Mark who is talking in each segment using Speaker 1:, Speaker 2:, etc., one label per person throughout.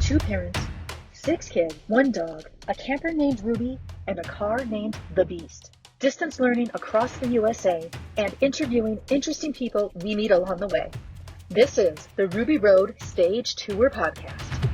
Speaker 1: 2 parents, 6 kids, 1 dog, a camper named Ruby, and a car named the Beast. Distance learning across the USA and interviewing interesting people we meet along the way. This is the Ruby Road Stage Tour Podcast.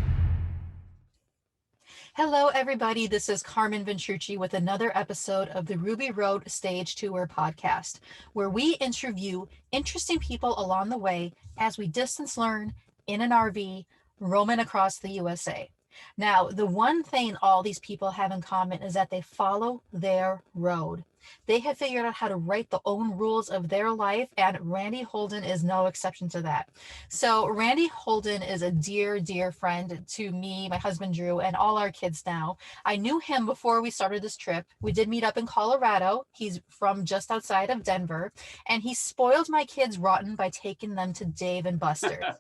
Speaker 2: Hello, everybody. This is Carmen Ventrucci with another episode of the Ruby Road Stage Tour Podcast, where we interview interesting people along the way as we distance learn in an RV, roaming across the USA. Now, the one thing all these people have in common is that they follow their road. They have figured out how to write the own rules of their life, and Randy Holden is no exception to that. So Randy Holden is a dear, dear friend to me, my husband Drew, and all our kids now. I knew him before we started this trip. We did meet up in Colorado. He's from just outside of Denver, and he spoiled my kids rotten by taking them to Dave and Buster's.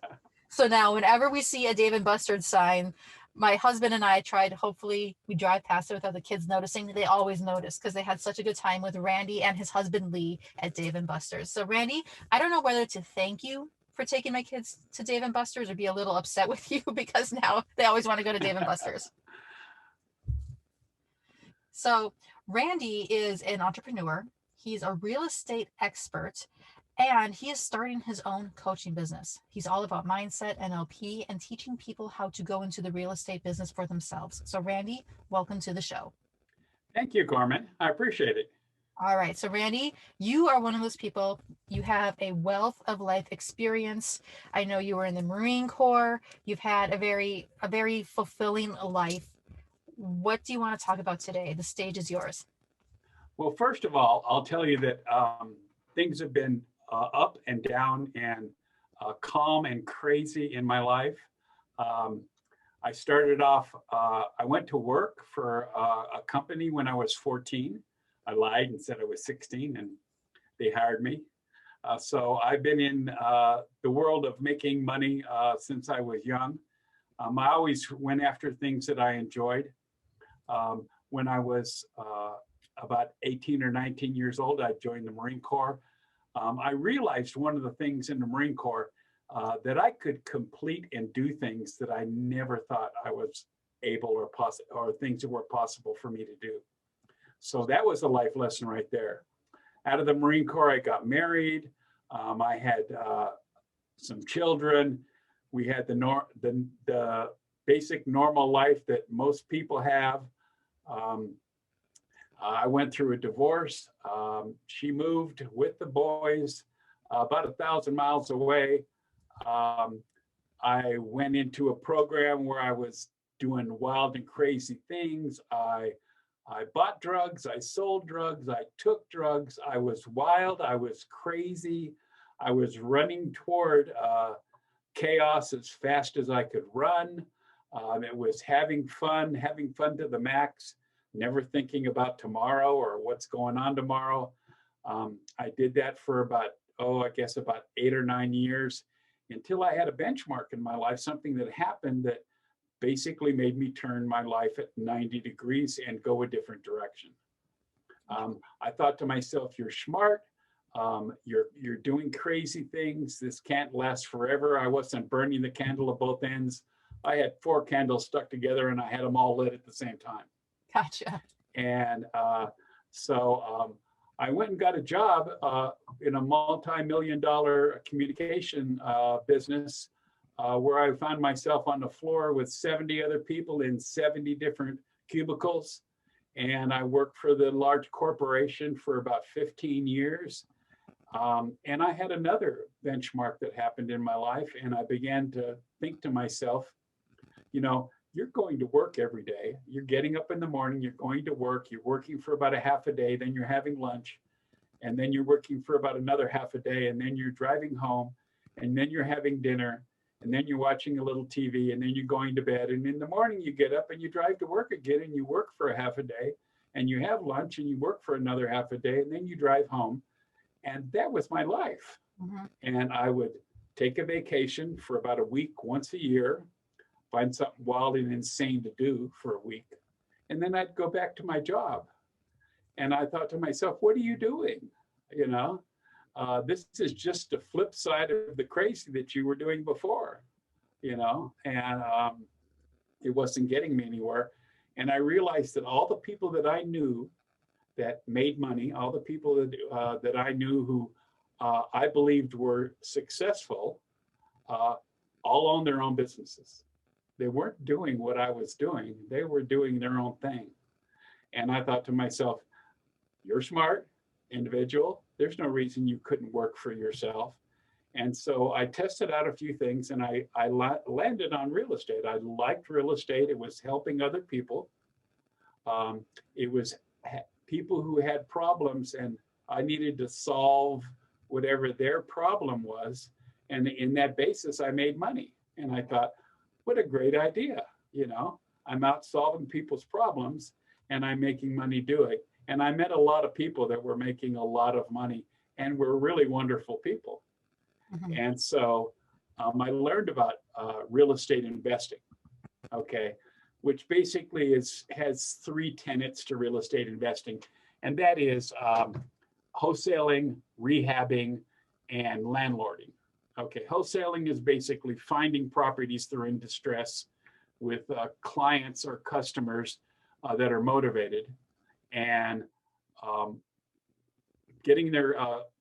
Speaker 2: So now whenever we see a Dave and Buster's sign, my husband and I tried, hopefully we drive past it without the kids noticing. They always notice because they had such a good time with Randy and his husband Lee at Dave and Buster's. So Randy, I don't know whether to thank you for taking my kids to Dave and Buster's or be a little upset with you because now they always want to go to Dave and Buster's. So Randy is an entrepreneur. He's a real estate expert. And he is starting his own coaching business. He's all about mindset, NLP, and teaching people how to go into the real estate business for themselves. So Randy, welcome to the show.
Speaker 3: Thank you, Carmen. I appreciate it.
Speaker 2: All right. So Randy, you are one of those people. You have a wealth of life experience. I know you were in the Marine Corps. You've had a very fulfilling life. What do you want to talk about today? The stage is yours.
Speaker 3: Well, first of all, I'll tell you that things have been up and down and calm and crazy in my life. I started off, I went to work for a company when I was 14. I lied and said I was 16 and they hired me. So I've been in the world of making money since I was young. I always went after things that I enjoyed. When I was about 18 or 19 years old, I joined the Marine Corps. I realized one of the things in the Marine Corps that I could complete and do things that I never thought I was able or things that were possible for me to do. So that was a life lesson right there. Out of the Marine Corps, I got married. I had some children. We had the basic normal life that most people have. I went through a divorce. She moved with the boys about 1,000 miles away. I went into a program where I was doing wild and crazy things. I bought drugs. I sold drugs. I took drugs. I was wild. I was crazy. I was running toward chaos as fast as I could run. It was having fun to the max. Never thinking about tomorrow or what's going on tomorrow. I did that for about 8 or 9 years until I had a benchmark in my life, something that happened that basically made me turn my life at 90 degrees and go a different direction. I thought to myself, you're smart. You're doing crazy things. This can't last forever. I wasn't burning the candle at both ends. I had 4 candles stuck together and I had them all lit at the same time.
Speaker 2: Gotcha.
Speaker 3: And so I went and got a job in a multi-million-dollar communication business where I found myself on the floor with 70 other people in 70 different cubicles. And I worked for the large corporation for about 15 years. And I had another benchmark that happened in my life. And I began to think to myself, you're going to work every day. You're getting up in the morning, you're going to work, you're working for about a half a day, then you're having lunch, and then you're working for about another half a day, and then you're driving home, and then you're having dinner, and then you're watching a little TV, and then you're going to bed. And in the morning, you get up and you drive to work again, and you work for a half a day, and you have lunch, and you work for another half a day, and then you drive home. And that was my life.
Speaker 2: Mm-hmm.
Speaker 3: And I would take a vacation for about a week once a year, find something wild and insane to do for a week. And then I'd go back to my job. And I thought to myself, what are you doing? This is just the flip side of the crazy that you were doing before, And It wasn't getting me anywhere. And I realized that all the people that I knew that made money, all the people that I knew who I believed were successful, all own their own businesses. They weren't doing what I was doing. They were doing their own thing. And I thought to myself, you're smart individual. There's no reason you couldn't work for yourself. And so I tested out a few things, and I landed on real estate. I liked real estate. It was helping other people. It was people who had problems, and I needed to solve whatever their problem was. And in that basis, I made money. And I thought, what a great idea. You know, I'm out solving people's problems and I'm making money doing it. And I met a lot of people that were making a lot of money and were really wonderful people. Mm-hmm. And so I learned about real estate investing, okay, which basically has three tenets to real estate investing. And that is wholesaling, rehabbing, and landlording. Okay, wholesaling is basically finding properties that are in distress with clients or customers that are motivated and getting their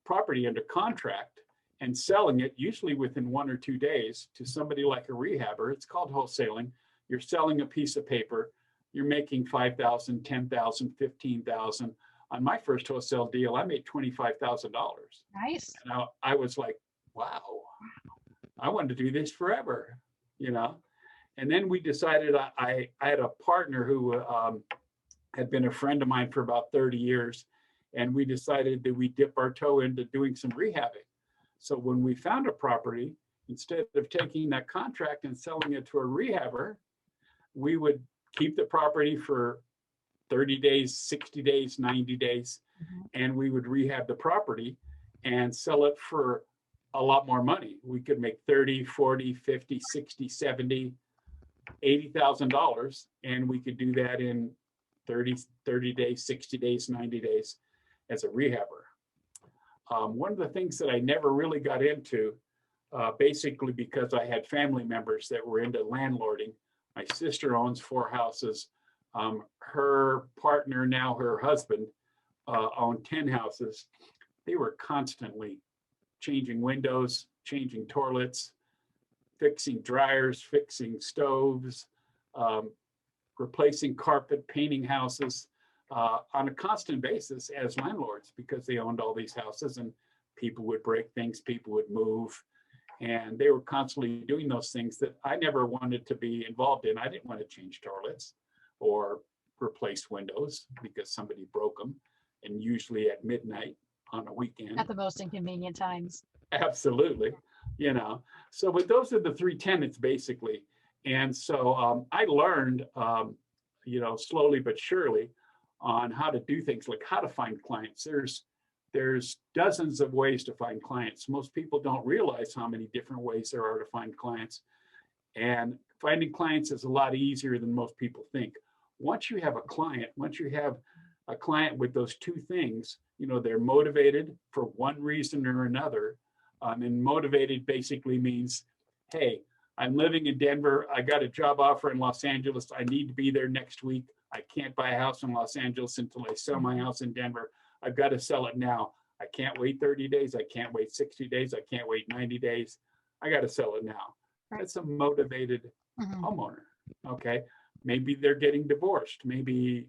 Speaker 3: property under contract and selling it usually within 1 or 2 days to somebody like a rehabber. It's called wholesaling. You're selling a piece of paper. You're making $5,000, $10,000, $15,000. On my first wholesale deal, I made $25,000.
Speaker 2: Nice.
Speaker 3: And I was like, wow, I wanted to do this forever, you know? And then we decided, I had a partner who had been a friend of mine for about 30 years. And we decided that we dip our toe into doing some rehabbing. So when we found a property, instead of taking that contract and selling it to a rehabber, we would keep the property for 30 days, 60 days, 90 days, and we would rehab the property and sell it for a lot more money. We could make 30, 40, 50, 60, 70, $80,000, and we could do that in 30 days, 60 days, 90 days as a rehabber. One of the things that I never really got into, basically because I had family members that were into landlording. My sister owns 4 houses. Her partner, now her husband, owned 10 houses. They were constantly changing windows, changing toilets, fixing dryers, fixing stoves, replacing carpet, painting houses on a constant basis as landlords, because they owned all these houses and people would break things, people would move, and they were constantly doing those things that I never wanted to be involved in. I didn't want to change toilets or replace windows because somebody broke them, and usually at midnight on a weekend.
Speaker 2: At the most inconvenient times.
Speaker 3: Absolutely, you know. So, but those are the 3 tenets basically. And so I learned, you know, slowly but surely on how to do things, like how to find clients. There's dozens of ways to find clients. Most people don't realize how many different ways there are to find clients. And finding clients is a lot easier than most people think. Once you have a client with those 2 things, you know, they're motivated for one reason or another. And motivated basically means, hey, I'm living in Denver. I got a job offer in Los Angeles. I need to be there next week. I can't buy a house in Los Angeles until I sell my house in Denver. I've got to sell it now. I can't wait 30 days. I can't wait 60 days. I can't wait 90 days. I got to sell it now. That's a motivated homeowner. Okay. Maybe they're getting divorced. Maybe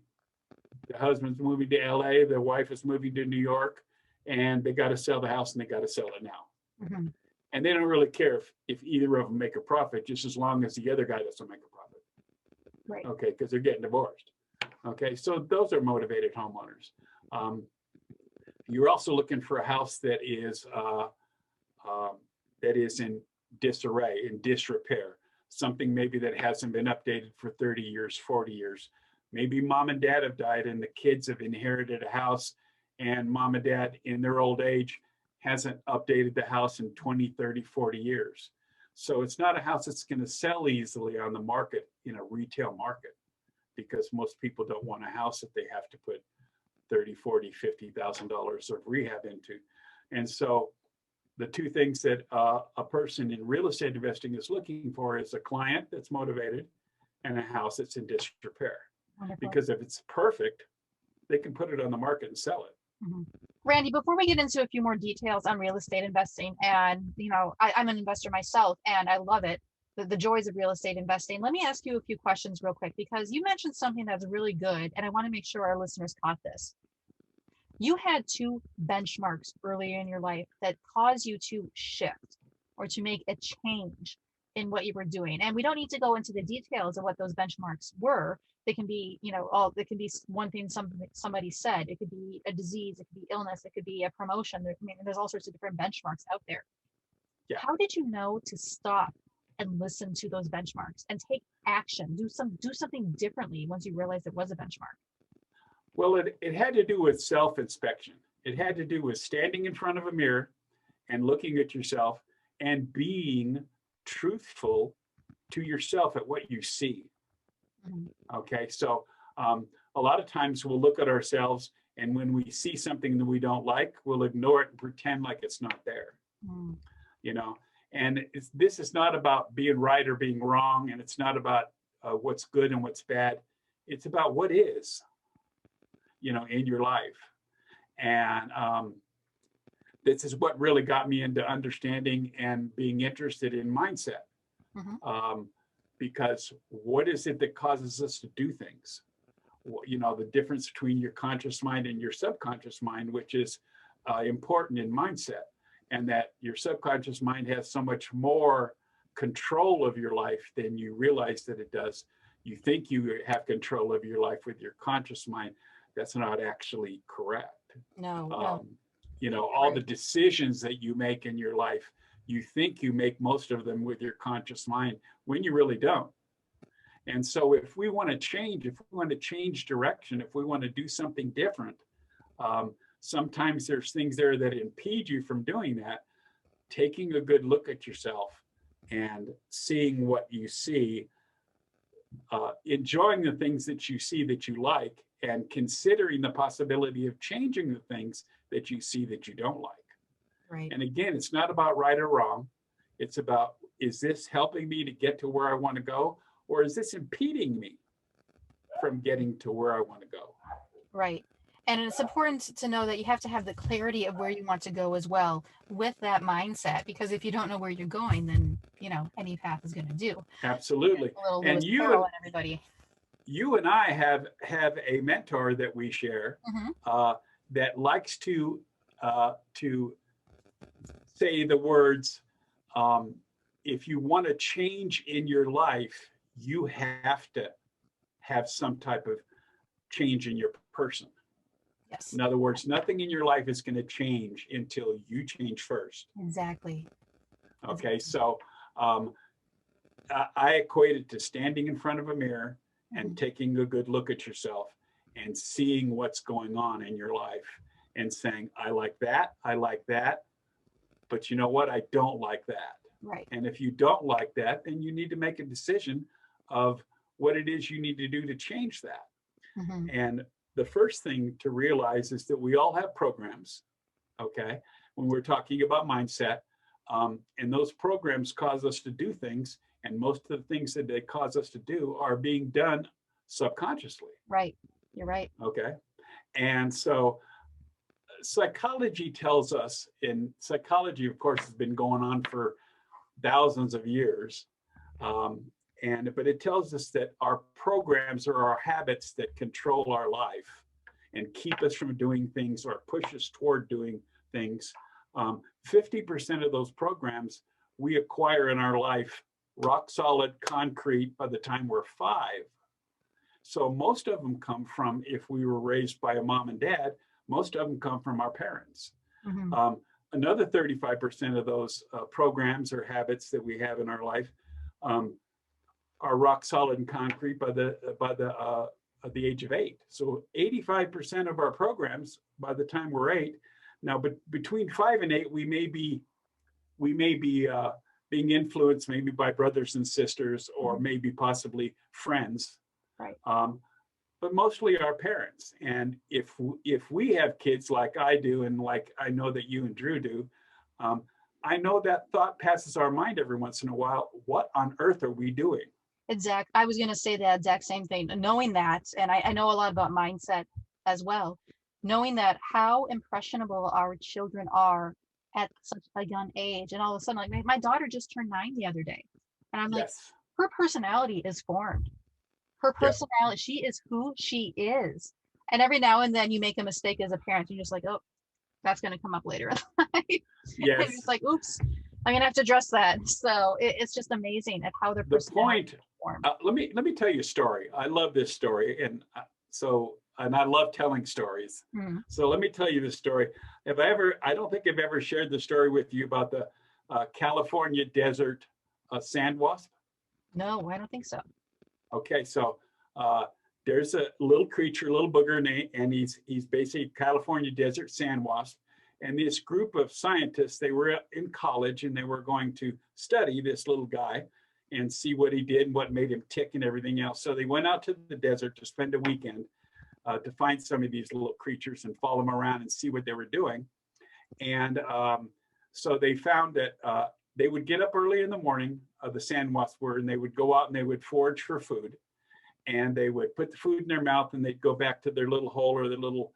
Speaker 3: the husband's moving to LA. The wife is moving to New York, and they got to sell the house and they got to sell it now. And they don't really care if either of them make a profit, just as long as the other guy doesn't make a profit.
Speaker 2: Right.
Speaker 3: Okay, because they're getting divorced. Okay, so those are motivated homeowners. You're also looking for a house that is in disarray, in disrepair, something maybe that hasn't been updated for 30 years, 40 years. Maybe mom and dad have died and the kids have inherited a house, and mom and dad in their old age hasn't updated the house in 20, 30, 40 years. So it's not a house that's going to sell easily on the market, in a retail market, because most people don't want a house that they have to put $30, $40, $50,000 of rehab into. And so the 2 things that a person in real estate investing is looking for is a client that's motivated and a house that's in disrepair.
Speaker 2: Wonderful.
Speaker 3: Because if it's perfect, they can put it on the market and sell it.
Speaker 2: Mhm. Randy, before we get into a few more details on real estate investing, and I'm an investor myself and I love it, the joys of real estate investing. Let me ask you a few questions real quick, because you mentioned something that's really good, and I want to make sure our listeners caught this. You had two benchmarks earlier in your life that caused you to shift or to make a change in what you were doing. And we don't need to go into the details of what those benchmarks were. They can be, it can be one thing somebody said. It could be a disease. It could be illness. It could be a promotion. There's all sorts of different benchmarks out there.
Speaker 3: Yeah.
Speaker 2: How did you know to stop and listen to those benchmarks and take action, do something differently once you realized it was a benchmark?
Speaker 3: Well, it had to do with self-inspection. It had to do with standing in front of a mirror and looking at yourself and being truthful to yourself at what you see.
Speaker 2: Mhm.
Speaker 3: Okay, so a lot of times we'll look at ourselves, and when we see something that we don't like, we'll ignore it and pretend like it's not there.
Speaker 2: Mm.
Speaker 3: And this is not about being right or being wrong, and it's not about what's good and what's bad. It's about what is, in your life. And this is what really got me into understanding and being interested in mindset.
Speaker 2: Mhm.
Speaker 3: Because what is it that causes us to do things? The difference between your conscious mind and your subconscious mind, which is important in mindset, and that your subconscious mind has so much more control of your life than you realize that it does. You think you have control of your life with your conscious mind. That's not actually correct.
Speaker 2: No.
Speaker 3: All
Speaker 2: Right.
Speaker 3: the decisions that you make in your life, you think you make most of them with your conscious mind when you really don't. And so if we want to change direction, if we want to do something different, sometimes there's things there that impede you from doing that. Taking a good look at yourself and seeing what you see, enjoying the things that you see that you like, and considering the possibility of changing the things that you see that you don't like.
Speaker 2: Right.
Speaker 3: And again, it's not about right or wrong. It's about, is this helping me to get to where I want to go? Or is this impeding me from getting to where I want to go?
Speaker 2: Right. And it's important to know that you have to have the clarity of where you want to go as well with that mindset, because if you don't know where you're going, then, any path is going to do.
Speaker 3: Absolutely.
Speaker 2: A little
Speaker 3: And
Speaker 2: Lewis Carroll and everybody.
Speaker 3: You and I have a mentor that we share
Speaker 2: Mhm.
Speaker 3: that likes to say the words, if you want to change in your life, you have to have some type of change in your person.
Speaker 2: Yes.
Speaker 3: In other words, nothing in your life is going to change until you change first.
Speaker 2: Exactly.
Speaker 3: Okay, so I equate it to standing in front of a mirror and
Speaker 2: Mhm.
Speaker 3: taking a good look at yourself and seeing what's going on in your life and saying, I like that, but you know what? I don't like that.
Speaker 2: Right.
Speaker 3: And if you don't like that, then you need to make a decision of what it is you need to do to change that.
Speaker 2: Mhm.
Speaker 3: And the first thing to realize is that we all have programs, okay, when we're talking about mindset. And those programs cause us to do things. And most of the things that they cause us to do are being done subconsciously.
Speaker 2: Right. You're right.
Speaker 3: Okay. And so psychology tells us, and psychology, of course, has been going on for thousands of years. But it tells us that our programs are our habits that control our life and keep us from doing things or push us toward doing things. 50% of those programs we acquire in our life rock solid concrete by the time we're 5. So most of them come from, if we were raised by a mom and dad, most of them come from our parents.
Speaker 2: Mhm.
Speaker 3: Another 35% of those programs or habits that we have in our life are rock solid and concrete by the age of 8. So 85% of our programs by the time we're 8. Now, but between 5 and 8, we may be being influenced maybe by brothers and sisters, or maybe possibly friends.
Speaker 2: Right.
Speaker 3: But mostly our parents. And if we have kids like I do, and like I know that you and Drew do, I know that thought passes our mind every once in a while. What on earth are we doing?
Speaker 2: I was going to say the exact same thing. Knowing that, and I know a lot about mindset as well, knowing that how impressionable our children are at such a young age. And all of a sudden, like my daughter just turned 9 the other day. And I'm like,
Speaker 3: Yes.
Speaker 2: her personality is formed. Her
Speaker 3: Yeah.
Speaker 2: personality, she is who she is. And every now and then you make a mistake as a parent. You're just like, oh, that's going to come up later in life.
Speaker 3: Yes.
Speaker 2: It's like, oops, I'm going to have to address that. So it's just amazing at how their
Speaker 3: The
Speaker 2: personality
Speaker 3: point,
Speaker 2: form.
Speaker 3: let me tell you a story. I love this story. And I love telling stories.
Speaker 2: Mm.
Speaker 3: So let me tell you this story. I don't think I've ever shared the story with you about the California desert sand wasp.
Speaker 2: No, I don't think so.
Speaker 3: Okay, so there's a little creature, a little booger, and he's basically California desert sand wasp. And this group of scientists, they were in college and they were going to study this little guy and see what he did and what made him tick and everything else. So they went out to the desert to spend a weekend to find some of these little creatures and follow them around and see what they were doing. And so they found that they would get up early in the morning, the sand wasps were, and they would go out and they would forage for food. And they would put the food in their mouth and they'd go back to their little hole or their little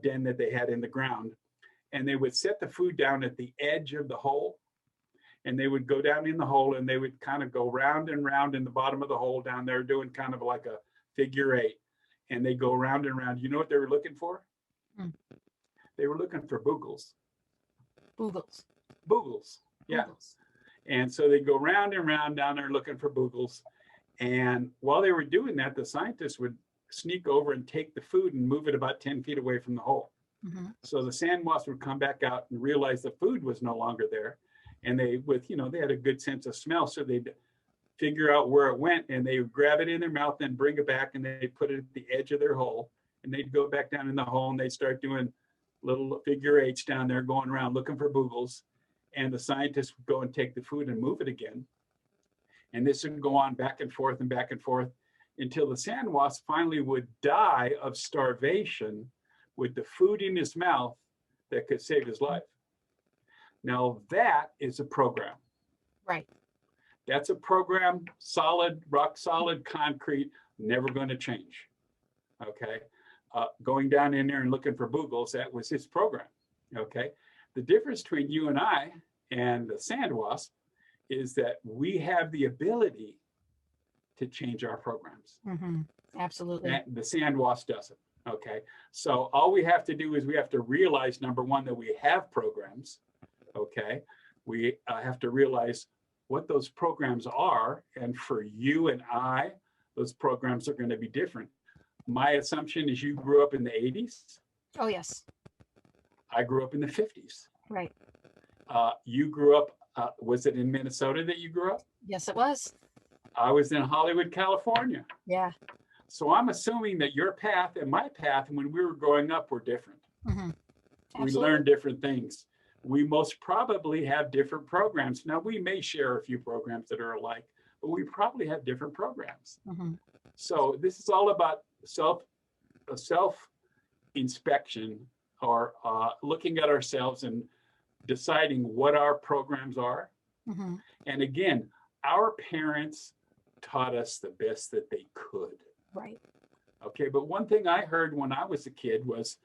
Speaker 3: den that they had in the ground. And they would set the food down at the edge of the hole. And they would go down in the hole and they would kind of go round and round in the bottom of the hole down there, doing kind of like a figure 8. And they go round and round. You know what they were looking for?
Speaker 2: Hmm.
Speaker 3: They were looking for boogles. Boogles. Yeah.
Speaker 2: Boogles.
Speaker 3: And so they go round and round down there looking for boogles. And while they were doing that, the scientists would sneak over and take the food and move it about 10 feet away from the hole.
Speaker 2: Mm-hmm.
Speaker 3: So the sand wasp would come back out and realize the food was no longer there. And they, they had a good sense of smell. So they'd figure out where it went and they would grab it in their mouth and bring it back and they'd put it at the edge of their hole. And they'd go back down in the hole and they'd start doing little figure 8s down there, going around looking for boogles. And the scientists would go and take the food and move it again. And this would go on back and forth until the sand wasp finally would die of starvation with the food in his mouth that could save his life. Now that is a program.
Speaker 2: Right.
Speaker 3: That's a program, solid, rock solid, concrete, never going to change. Okay. Going down in there and looking for boogles, that was his program. Okay. The difference between you and I and the sand wasp is that we have the ability to change our programs.
Speaker 2: Mm-hmm. Absolutely.
Speaker 3: And the sand wasp doesn't. Okay. So all we have to do is we have to realize, number one, that we have programs. Okay. We have to realize what those programs are. And for you and I, those programs are going to be different. My assumption is you grew up in the 80s.
Speaker 2: Oh, yes.
Speaker 3: I grew up in the 50s.
Speaker 2: Right.
Speaker 3: You grew up, was it in Minnesota that you grew up?
Speaker 2: Yes, it was.
Speaker 3: I was in Hollywood, California.
Speaker 2: Yeah.
Speaker 3: So I'm assuming that your path and my path when we were growing up were different.
Speaker 2: Mm-hmm.
Speaker 3: We learned different things. We most probably have different programs. Now, we may share a few programs that are alike, but we probably have different programs.
Speaker 2: Mm-hmm.
Speaker 3: So this is all about self-inspection or looking at ourselves and deciding what our programs are.
Speaker 2: Mm-hmm.
Speaker 3: And again, our parents taught us the best that they could.
Speaker 2: Right.
Speaker 3: Okay, but one thing I heard when I was a kid was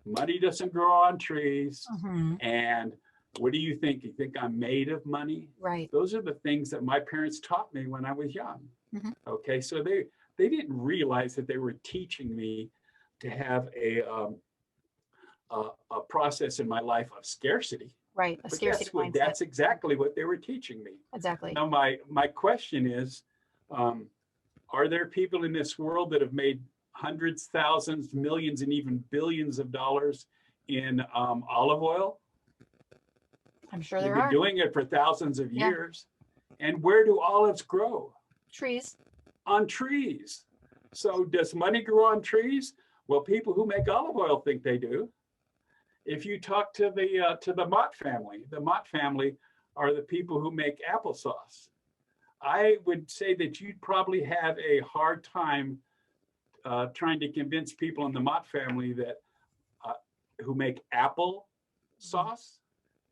Speaker 3: money doesn't grow on trees.
Speaker 2: Mm-hmm.
Speaker 3: And what do you think? You think I'm made of money?
Speaker 2: Right.
Speaker 3: Those are the things that my parents taught me when I was young.
Speaker 2: Mm-hmm.
Speaker 3: Okay, so they didn't realize that they were teaching me to have a process in my life of scarcity.
Speaker 2: Right.
Speaker 3: But that's exactly what they were teaching me.
Speaker 2: Exactly.
Speaker 3: Now, my question is, are there people in this world that have made hundreds, thousands, millions, and even billions of dollars in olive oil?
Speaker 2: I'm sure
Speaker 3: They've
Speaker 2: there
Speaker 3: been
Speaker 2: are.
Speaker 3: doing it for thousands of years. And where do olives grow?
Speaker 2: Trees.
Speaker 3: On trees. So does money grow on trees? Well, people who make olive oil think they do. If you talk to the Mott family are the people who make applesauce. I would say that you'd probably have a hard time trying to convince people in the Mott family that who make apple sauce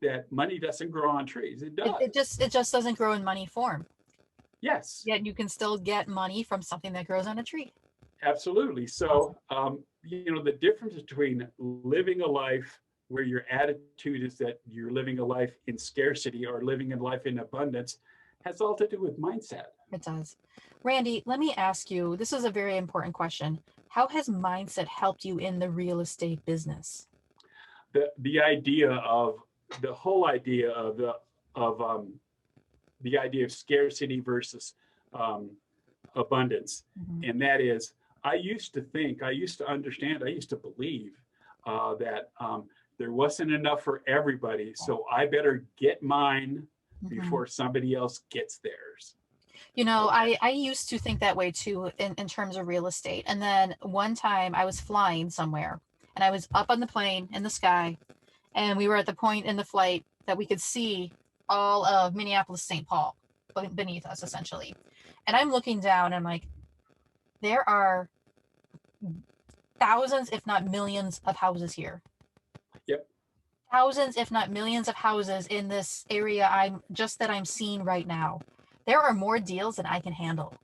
Speaker 3: that money doesn't grow on trees. It does.
Speaker 2: It just doesn't grow in money form.
Speaker 3: Yes,
Speaker 2: Yet you can still get money from something that grows on a tree.
Speaker 3: absolutely.
Speaker 2: Awesome.
Speaker 3: So, the difference between living a life where your attitude is that you're living a life in scarcity or living a life in abundance has all to do with mindset.
Speaker 2: It does. Randy, let me ask you, this is a very important question. How has mindset helped you in the real estate business?
Speaker 3: The idea of the whole idea of the idea of scarcity versus um, abundance,
Speaker 2: Mhm.
Speaker 3: and that is, I used to think, I used to understand, I used to believe that there wasn't enough for everybody, so I better get mine
Speaker 2: Mhm.
Speaker 3: before somebody else gets theirs.
Speaker 2: You know,
Speaker 3: Okay.
Speaker 2: I used to think that way too in terms of real estate. And then one time I was flying somewhere and I was up on the plane in the sky, and we were at the point in the flight that we could see all of Minneapolis, St. Paul beneath us, essentially. And I'm looking down and I'm like, there are thousands, if not millions, of houses here.
Speaker 3: Yep.
Speaker 2: Thousands, if not millions, of houses in this area I'm seeing right now. There are more deals than I can handle.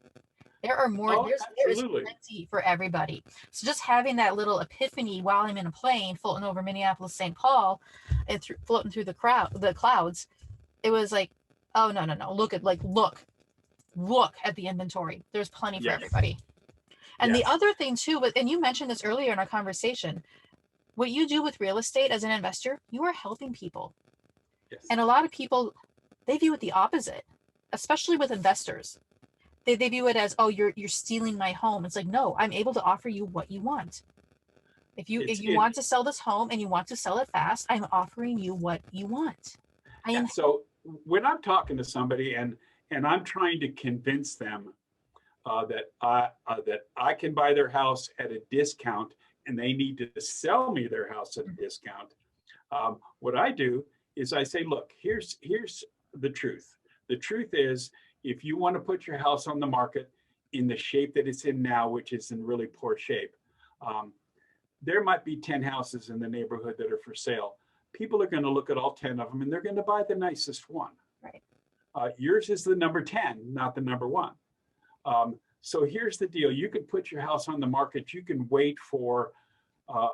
Speaker 3: Oh,
Speaker 2: There is
Speaker 3: absolutely.
Speaker 2: plenty for everybody. So just having that little epiphany while I'm in a plane floating over Minneapolis, St. Paul, and floating through the clouds, it was like, oh no, no, no. Look at the inventory. There's plenty for
Speaker 3: Yes.
Speaker 2: everybody. And the
Speaker 3: Yes.
Speaker 2: other thing too, and you mentioned this earlier in our conversation, what you do with real estate as an investor, you are helping people.
Speaker 3: Yes.
Speaker 2: And a lot of people, they view it the opposite, especially with investors. They view it as, oh, you're stealing my home. It's like, no, I'm able to offer you what you want.
Speaker 3: It's
Speaker 2: If you
Speaker 3: it.
Speaker 2: want to sell this home and you want to sell it fast, I'm offering you what you want. I
Speaker 3: Yeah.
Speaker 2: am.
Speaker 3: So when I'm talking to somebody and I'm trying to convince them that I can buy their house at a discount and they need to sell me their house at a discount. What I do is I say, look, here's the truth. The truth is, if you want to put your house on the market in the shape that it's in now, which is in really poor shape, um, there might be 10 houses in the neighborhood that are for sale. People are going to look at all 10 of them and they're going to buy the nicest one.
Speaker 2: Right.
Speaker 3: Yours is the number 10, not the number one. So here's the deal. You can put your house on the market. You can wait for uh,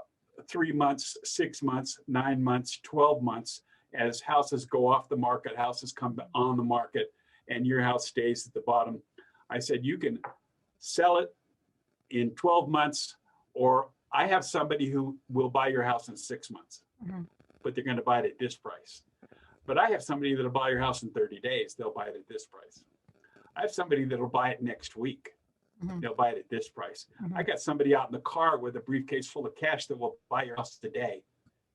Speaker 3: 3 months, 6 months, 9 months, 12 months as houses go off the market, houses come on the market, and your house stays at the bottom. I said, you can sell it in 12 months, or I have somebody who will buy your house in 6 months,
Speaker 2: Mhm.
Speaker 3: but they're going to buy it at this price. But I have somebody that'll buy your house in 30 days. They'll buy it at this price. I have somebody that'll buy it next week.
Speaker 2: Mhm.
Speaker 3: They'll buy it at this price.
Speaker 2: Mhm.
Speaker 3: I got somebody out in the car with a briefcase full of cash that will buy your house today,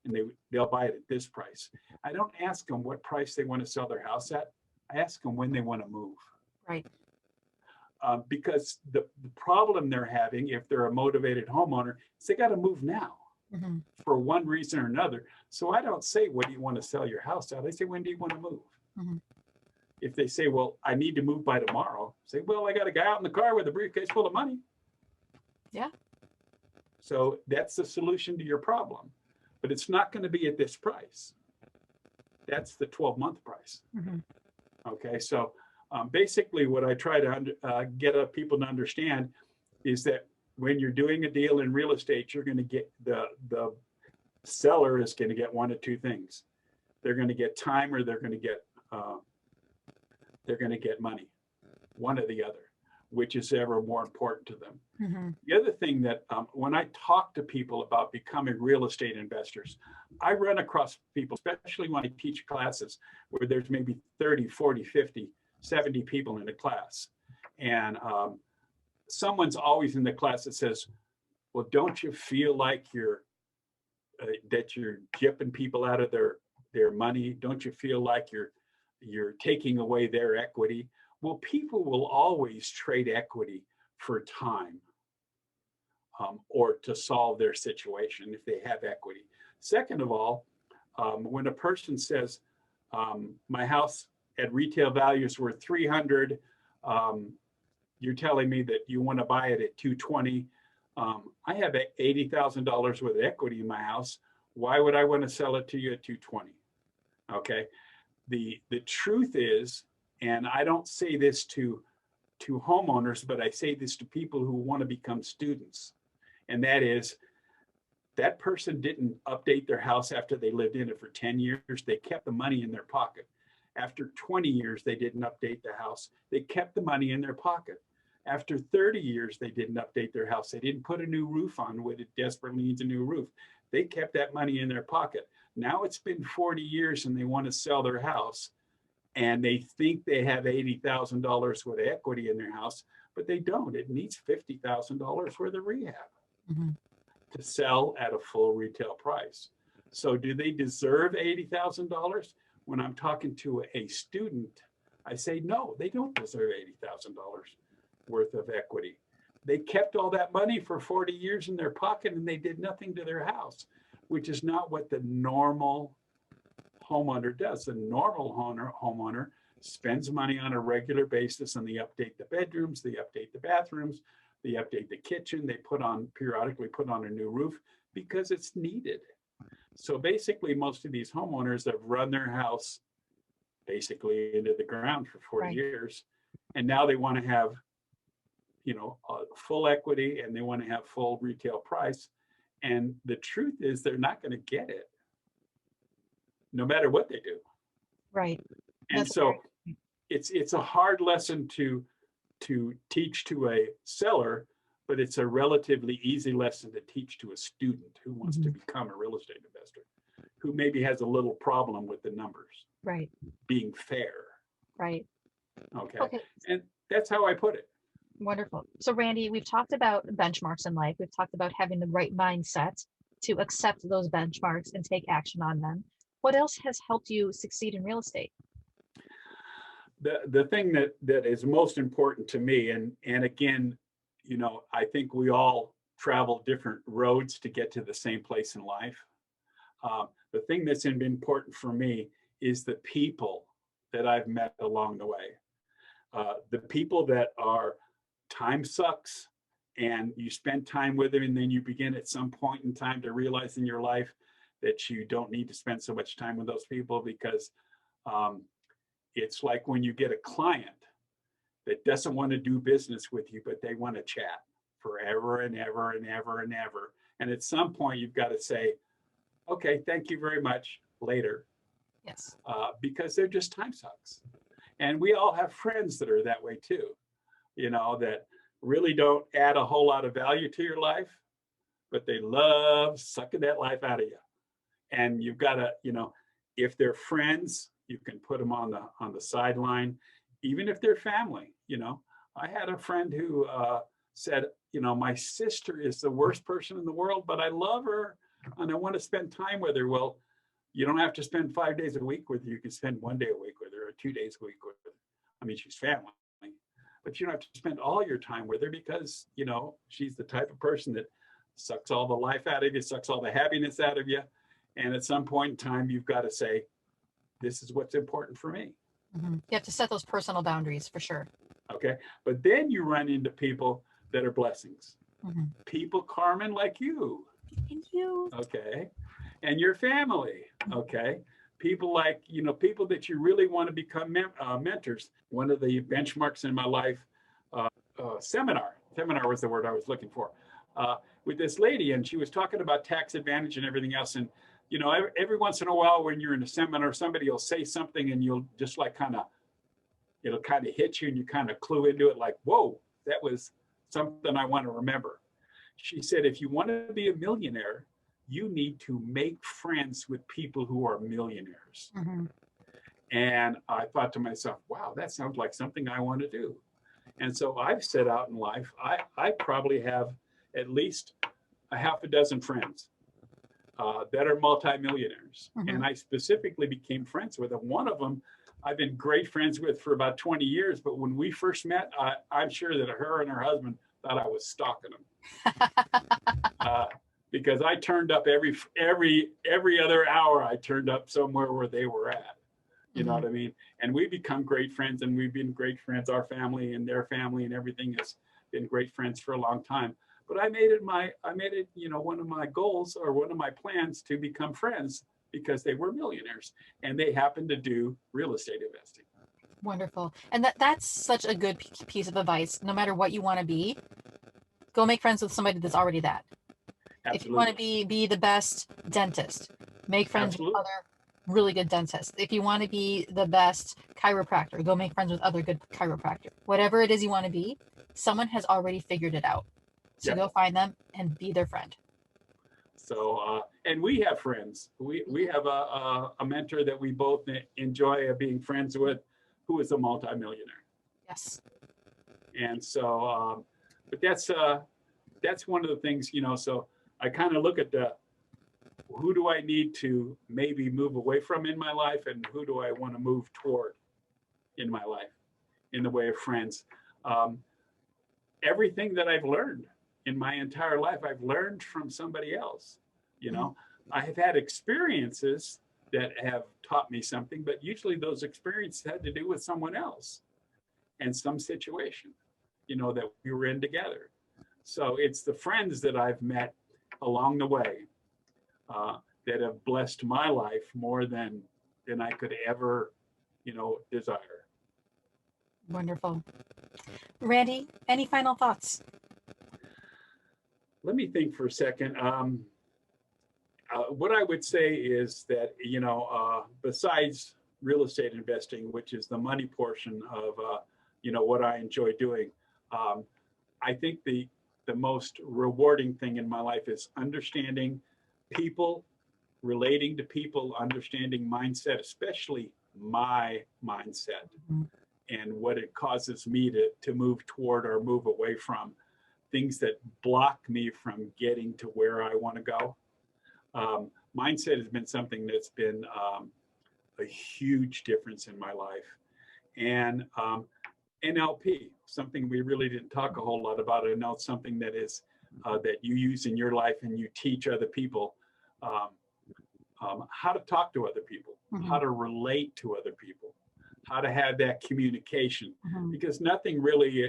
Speaker 3: and they'll buy it at this price. I don't ask them what price they want to sell their house at. I ask them when they want to move.
Speaker 2: Right.
Speaker 3: Because the problem they're having, if they're a motivated homeowner, is they got to move now
Speaker 2: Mhm.
Speaker 3: for one reason or another. So I don't say, when do you want to sell your house at? I say, when do you want to move?
Speaker 2: Mhm.
Speaker 3: If they say, well, I need to move by tomorrow, say, well, I got a guy out in the car with a briefcase full of money.
Speaker 2: Yeah.
Speaker 3: So that's the solution to your problem. But it's not going to be at this price. That's the 12-month price.
Speaker 2: Mhm.
Speaker 3: Okay. So basically, what I try to get people to understand is that when you're doing a deal in real estate, you're going to get the seller is going to get one of two things. They're going to get time, or they're going to get money, one or the other, which is ever more important to them.
Speaker 2: Mhm.
Speaker 3: The other thing that when I talk to people about becoming real estate investors, I run across people, especially when I teach classes where there's maybe 30, 40, 50, 70 people in a class. And someone's always in the class that says, well, don't you feel like that you're gypping people out of their money? Don't you feel like you're taking away their equity? Well, people will always trade equity for time, or to solve their situation if they have equity. Second of all, when a person says, my house at retail value is worth 300, you're telling me that you want to buy it at 220. I have $80,000 worth of equity in my house. Why would I want to sell it to you at 220? Okay. The truth is, and I don't say this to to homeowners, but I say this to people who want to become students. And that is, that person didn't update their house after they lived in it for 10 years. They kept the money in their pocket. After 20 years, they didn't update the house. They kept the money in their pocket. After 30 years, they didn't update their house. They didn't put a new roof on when it desperately needs a new roof. They kept that money in their pocket. Now it's been 40 years and they want to sell their house, and they think they have $80,000 worth of equity in their house, but they don't. It needs $50,000 worth of rehab to sell at a full retail price. So do they deserve $80,000? When I'm talking to a student, I say, no, they don't deserve $80,000 worth of equity. They kept all that money for 40 years in their pocket and they did nothing to their house, which is not what the normal homeowner does. The normal homeowner spends money on a regular basis, and they update the bedrooms, they update the bathrooms, they update the kitchen, they periodically put on a new roof because it's needed. So basically, most of these homeowners have run their house basically into the ground for 40 years, and now they want to have, full equity, and they want to have full retail price. And the truth is, they're not going to get it, no matter what they do.
Speaker 2: Right.
Speaker 3: And
Speaker 2: That's
Speaker 3: so it's a hard lesson to teach to a seller, but it's a relatively easy lesson to teach to a student who wants to become a real estate investor, who maybe has a little problem with the numbers.
Speaker 2: Right.
Speaker 3: Being fair.
Speaker 2: Right.
Speaker 3: Okay. And that's how I put it.
Speaker 2: Wonderful. So Randy, we've talked about benchmarks in life. We've talked about having the right mindset to accept those benchmarks and take action on them. What else has helped you succeed in real estate?
Speaker 3: The thing that is most important to me, and again, I think we all travel different roads to get to the same place in life. The thing that's been important for me is the people that I've met along the way. The people that are time sucks, and you spend time with them, and then you begin at some point in time to realize in your life that you don't need to spend so much time with those people, because it's like when you get a client that doesn't want to do business with you, but they want to chat forever and ever and ever and ever. And at some point, you've got to say, okay, thank you very much, later.
Speaker 2: Yes.
Speaker 3: Because they're just time sucks. And we all have friends that are that way too, that really don't add a whole lot of value to your life, but they love sucking that life out of you. And you've got to, if they're friends, you can put them on the sideline, even if they're family. I had a friend who said, my sister is the worst person in the world, but I love her and I want to spend time with her. Well, you don't have to spend 5 days a week with her. You can spend 1 day a week with her or 2 days a week with her. I mean, she's family, but you don't have to spend all your time with her, because, she's the type of person that sucks all the life out of you, sucks all the happiness out of you. And at some point in time, you've got to say, this is what's important for me.
Speaker 2: You have to set those personal boundaries for sure.
Speaker 3: Okay. But then you run into people that are blessings. People, Carmen, like you.
Speaker 2: Thank you.
Speaker 3: Okay. And your family. Okay. People like, people that you really want to become mentors. One of the benchmarks in my life, seminar was the word I was looking for, with this lady, and she was talking about tax advantage and everything else. And, every once in a while when you're in a seminar, somebody will say something and you'll just like it'll kind of hit you and you kind of clue into it like, whoa, that was something I want to remember. She said, if you want to be a millionaire, you need to make friends with people who are millionaires. And I thought to myself, wow, that sounds like something I want to do. And so I've set out in life, I probably have at least a half a dozen friends that are multimillionaires. And I specifically became friends with them. One of them I've been great friends with for about 20 years. But when we first met, I'm sure that her and her husband thought I was stalking them. Because I turned up every other hour, I turned up somewhere where they were at. You know what I mean? And we become great friends, and we've been great friends. Our family and their family and everything has been great friends for a long time. But I made it, one of my goals or one of my plans to become friends, because they were millionaires and they happened to do real estate investing.
Speaker 2: Wonderful. And that's such a good piece of advice. No matter what you want to be, go make friends with somebody that's already that.
Speaker 3: Absolutely.
Speaker 2: If you want to be the best dentist, make friends
Speaker 3: Absolutely.
Speaker 2: with other really good dentists. If you want to be the best chiropractor, go make friends with other good chiropractors. Whatever it is you want to be, someone has already figured it out. So
Speaker 3: Yep.
Speaker 2: go find them and be their friend.
Speaker 3: So, and we have friends. We have a mentor that we both enjoy being friends with, who is a multimillionaire.
Speaker 2: Yes.
Speaker 3: And so, but that's one of the things, so I kind of look at who do I need to maybe move away from in my life, and who do I want to move toward in my life in the way of friends. Everything that I've learned in my entire life, I've learned from somebody else. I have had experiences that have taught me something, but usually those experiences had to do with someone else and some situation, that we were in together. So it's the friends that I've met along the way that have blessed my life more than I could ever, desire.
Speaker 2: Wonderful. Randy, any final thoughts?
Speaker 3: Let me think for a second. What I would say is that, besides real estate investing, which is the money portion of, what I enjoy doing, I think the most rewarding thing in my life is understanding people, relating to people, understanding mindset, especially my mindset, and what it causes me to move toward or move away from, things that block me from getting to where I want to go. Mindset has been something that's been a huge difference in my life. And NLP, something we really didn't talk a whole lot about. I know it's something that is that you use in your life and you teach other people how to talk to other people, how to relate to other people, how to have that communication, because nothing really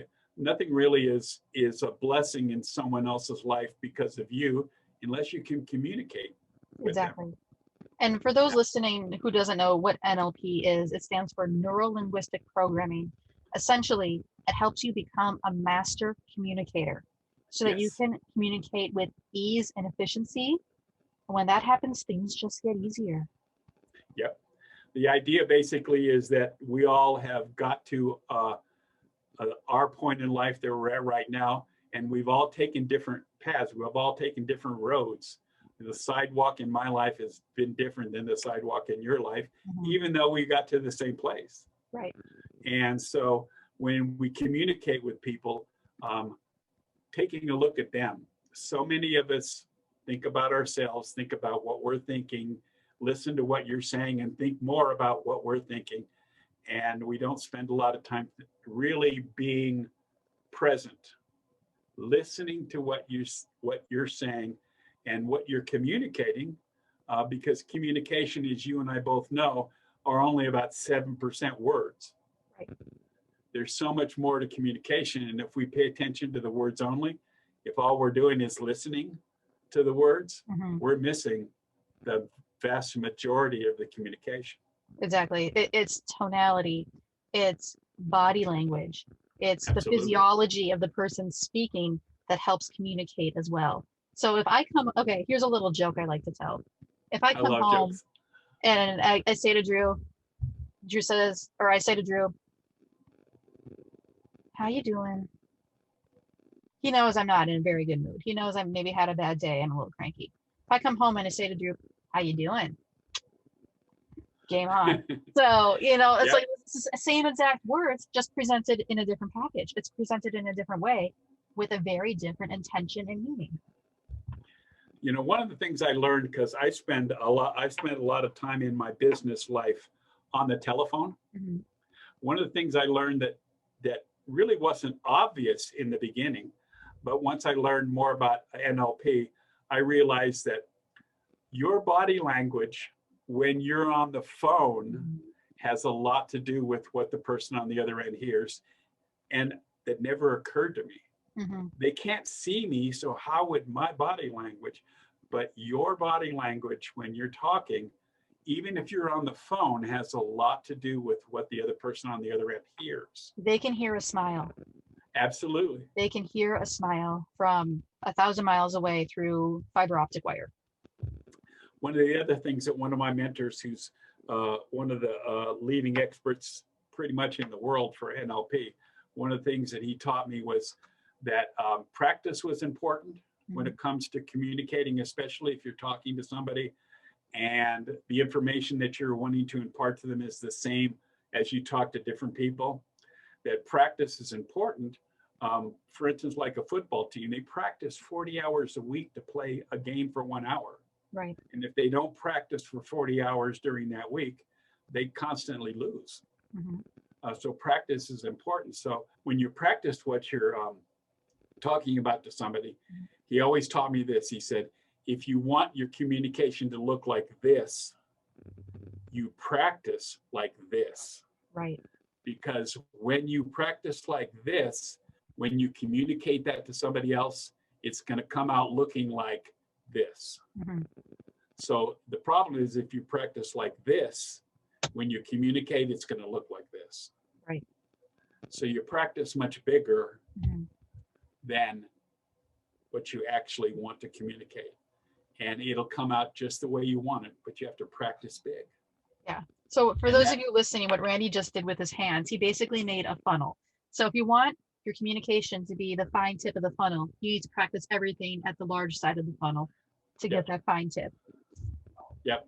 Speaker 3: is a blessing in someone else's life because of you, unless you can communicate with them.
Speaker 2: And for those listening who doesn't know what NLP is, it stands for Neuro Linguistic Programming. Essentially, it helps you become a master communicator so that you can communicate with ease and efficiency. When that happens, things just get easier.
Speaker 3: Yep. The idea basically is that we all have got to our point in life that we're at right now, and we've all taken different paths. We've all taken different roads. The sidewalk in my life has been different than the sidewalk in your life, even though we got to the same place.
Speaker 2: Right.
Speaker 3: And so when we communicate with people, taking a look at them, so many of us think about ourselves, think about what we're thinking, listen to what you're saying, and think more about what we're thinking. And we don't spend a lot of time really being present, listening to what you're saying and what you're communicating, because communication, as you and I both know, are only about 7% words.
Speaker 2: Right.
Speaker 3: There's so much more to communication, and if we pay attention to the words only, if all we're doing is listening to the words, we're missing the vast majority of the communication.
Speaker 2: Exactly. It's tonality, it's body language, it's
Speaker 3: Absolutely.
Speaker 2: the physiology of the person speaking that helps communicate as well. So if I come, okay, here's a little joke I like to tell. If I come home
Speaker 3: jokes.
Speaker 2: and I say to Drew says, or I say to Drew, how you doing? He knows I'm not in a very good mood. He knows I've maybe had a bad day. I'm a little cranky. If I come home and I say to Drew, how you doing? Game on. So, it's like it's the same exact words, just presented in a different package. It's presented in a different way with a very different intention and meaning.
Speaker 3: One of the things I learned, because I spent a lot of time in my business life on the telephone. One of the things I learned that really wasn't obvious in the beginning, but once I learned more about NLP, I realized that your body language when you're on the phone has a lot to do with what the person on the other end hears. And that never occurred to me. They can't see me, so how would my body language? But your body language when you're talking even if you're on the phone, has a lot to do with what the other person on the other end hears.
Speaker 2: They can hear a smile.
Speaker 3: Absolutely.
Speaker 2: They can hear a smile from 1,000 miles away through fiber optic wire.
Speaker 3: One of the other things that one of my mentors, who's one of the leading experts pretty much in the world for NLP, one of the things that he taught me was that practice was important when it comes to communicating, especially if you're talking to somebody and the information that you're wanting to impart to them is the same as you talk to different people, that practice is important. For instance, like a football team, they practice 40 hours a week to play a game for 1 hour.
Speaker 2: Right.
Speaker 3: And if they don't practice for 40 hours during that week, they constantly lose. So practice is important. So when you practice what you're talking about to somebody, he always taught me this. He said, if you want your communication to look like this, you practice like this.
Speaker 2: Right.
Speaker 3: Because when you practice like this, when you communicate that to somebody else, it's going to come out looking like this. So the problem is if you practice like this, when you communicate, it's going to look like this.
Speaker 2: Right.
Speaker 3: So you practice much bigger than what you actually want to communicate. And it'll come out just the way you want it, but you have to practice big.
Speaker 2: Yeah. So for those of you listening, what Randy just did with his hands, he basically made a funnel. So if you want your communication to be the fine tip of the funnel, you need to practice everything at the large side of the funnel to get that fine tip.
Speaker 3: Yep.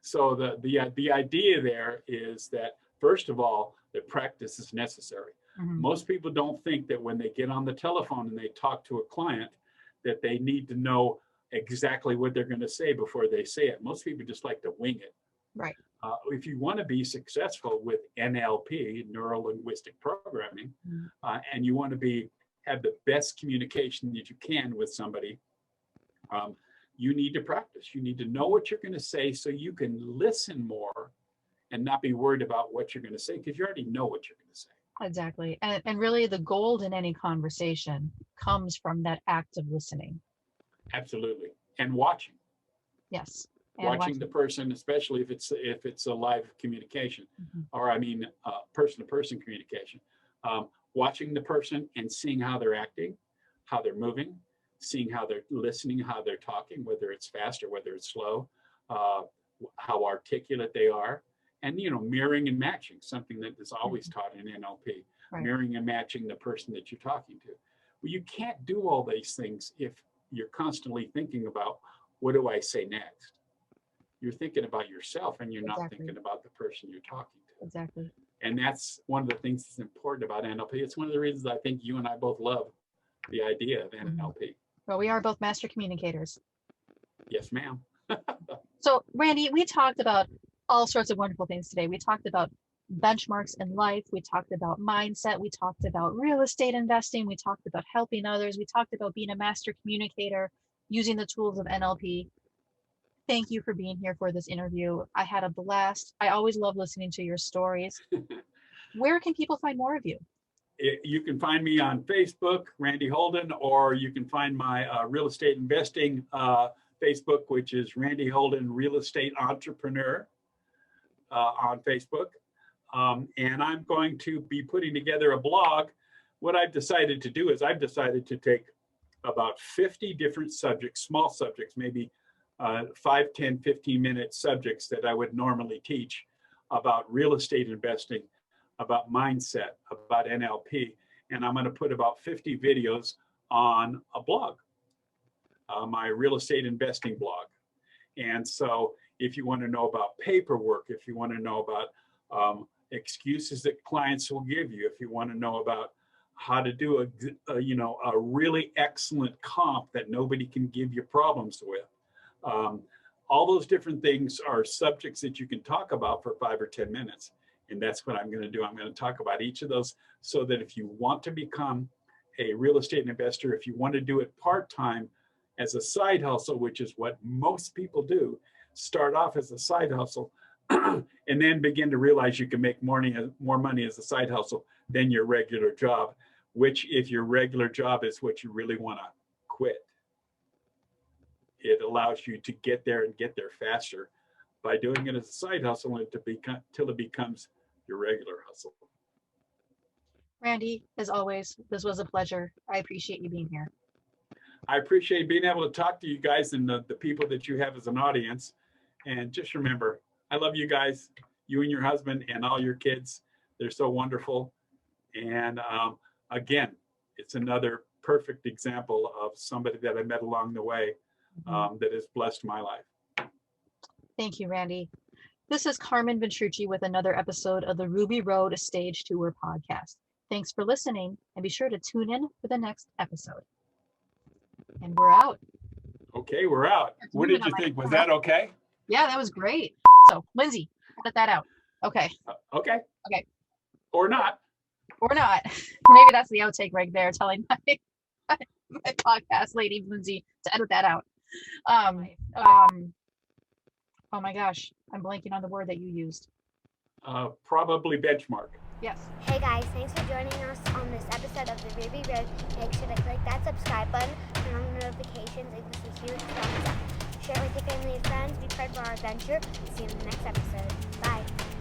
Speaker 3: So the idea there is that, first of all, that practice is necessary. Most people don't think that when they get on the telephone and they talk to a client, that they need to know exactly what they're going to say before they say it. Most people just like to wing it.
Speaker 2: Right.
Speaker 3: If you want to be successful with NLP, Neuro Linguistic Programming, and you want to have the best communication that you can with somebody, you need to practice. You need to know what you're going to say so you can listen more and not be worried about what you're going to say, because you already know what you're going to say.
Speaker 2: Exactly. And really the gold in any conversation comes from that act of listening.
Speaker 3: Absolutely. And watching.
Speaker 2: Yes.
Speaker 3: Watching the person, especially if it's a live communication, or I mean person-to-person communication. Watching the person and seeing how they're acting, how they're moving, seeing how they're listening, how they're talking, whether it's fast or whether it's slow, how articulate they are, and mirroring and matching, something that is always taught in NLP. Right. Mirroring and matching the person that you're talking to. Well, you can't do all these things if you're constantly thinking about, what do I say next? You're thinking about yourself and you're not thinking about the person you're talking to.
Speaker 2: Exactly.
Speaker 3: And that's one of the things that's important about NLP. It's one of the reasons I think you and I both love the idea of NLP.
Speaker 2: Well, we are both master communicators.
Speaker 3: Yes, ma'am.
Speaker 2: So, Randy, we talked about all sorts of wonderful things today. We talked about benchmarks in life. We talked about mindset. We talked about real estate investing. We talked about helping others. We talked about being a master communicator, using the tools of NLP. Thank you for being here for this interview. I had a blast. I always love listening to your stories. Where can people find more of you?
Speaker 3: You can find me on Facebook, Randy Holden, or you can find my real estate investing Facebook, which is Randy Holden Real Estate Entrepreneur on Facebook. And I'm going to be putting together a blog. What I've decided to do is I've decided to take about 50 different subjects, small subjects, maybe 5, 10, 15-minute subjects that I would normally teach about real estate investing, about mindset, about NLP. And I'm going to put about 50 videos on a blog, my real estate investing blog. And so if you want to know about paperwork, if you want to know about excuses that clients will give you, if you want to know about how to do a really excellent comp that nobody can give you problems with, all those different things are subjects that you can talk about for 5 or 10 minutes. And that's what I'm going to do. I'm going to talk about each of those so that if you want to become a real estate investor, if you want to do it part-time as a side hustle, which is what most people do, start off as a side hustle and then begin to realize you can make more money as a side hustle than your regular job, which if your regular job is what you really want to quit, it allows you to get there and get there faster by doing it as a side hustle till it becomes your regular hustle.
Speaker 2: Randy, as always, this was a pleasure. I appreciate you being here.
Speaker 3: I appreciate being able to talk to you guys and the people that you have as an audience. And just remember, I love you guys, you and your husband and all your kids. They're so wonderful. And again, it's another perfect example of somebody that I met along the way that has blessed my life.
Speaker 2: Thank you, Randy. This is Carmen Ventrucci with another episode of the Ruby Road Stage Tour podcast. Thanks for listening, and be sure to tune in for the next episode. And we're out.
Speaker 3: Okay, we're out. What did you think? Was that okay?
Speaker 2: Yeah, that was great. So, Lindsay, let that out. Okay.
Speaker 3: Okay.
Speaker 2: Okay.
Speaker 3: Or not.
Speaker 2: Or not. Maybe that's the outtake right there, telling my podcast lady, Lindsay, to edit that out. Oh my gosh, I'm blanking on the word that you used.
Speaker 3: Probably benchmark.
Speaker 2: Yes.
Speaker 4: Hey guys, thanks for joining us on this episode of the Ruby Road. Make sure to click that subscribe button, turn on notifications, and this is huge thumbs up. Share it with your family and friends. Be part of our adventure. See you in the next episode. Bye.